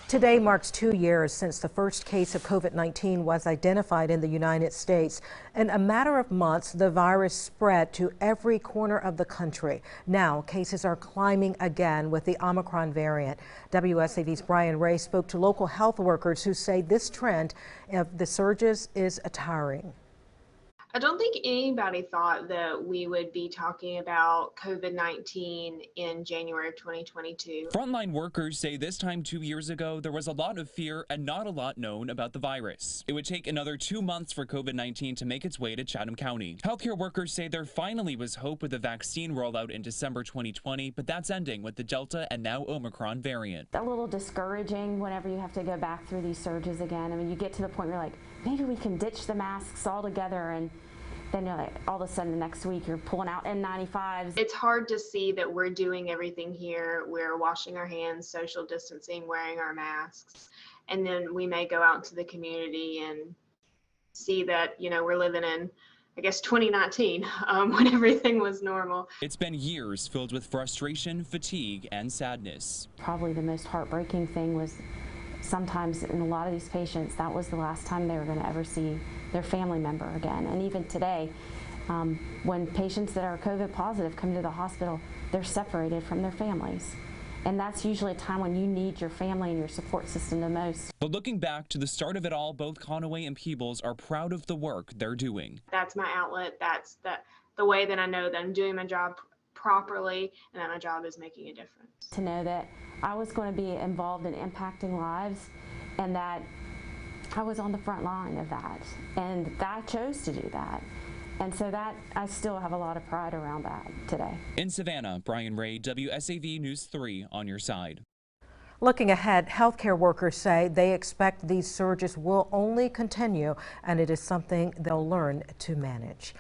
Today marks 2 years since the first case of COVID-19 was identified in the United States. In a matter of months, the virus spread to every corner of the country. Now, cases are climbing again with the Omicron variant. WSAV's Brian Ray spoke to local health workers who say this trend of the surges is tiring. I don't think anybody thought that we would be talking about COVID-19 in January of 2022. Frontline workers say this time 2 years ago, there was a lot of fear and not a lot known about the virus. It would take another 2 months for COVID-19 to make its way to Chatham County. Healthcare workers say there finally was hope with the vaccine rollout in December 2020, but that's ending with the Delta and now Omicron variant. A little discouraging whenever you have to go back through these surges again. I mean, you get to the point where you're like, maybe we can ditch the masks altogether, and then you're like, all of a sudden the next week you're pulling out N95s. It's hard to see that we're doing everything here. We're washing our hands, social distancing, wearing our masks, and then we may go out into the community and see that, we're living in, I guess, 2019 when everything was normal. It's been years filled with frustration, fatigue, and sadness. Probably the most heartbreaking thing was sometimes in a lot of these patients, that was the last time they were going to ever see their family member again. And even today, when patients that are COVID positive come to the hospital, they're separated from their families. And that's usually a time when you need your family and your support system the most. But looking back to the start of it all, both Conaway and Peebles are proud of the work they're doing. That's my outlet. That's the way that I know that I'm doing my job properly and that my job is making a difference. To know that I was going to be involved in impacting lives and that I was on the front line of that, and that I chose to do that. And so that I still have a lot of pride around that today. In Savannah, Brian Ray, WSAV News 3 on your side. Looking ahead, healthcare workers say they expect these surges will only continue, and it is something they'll learn to manage.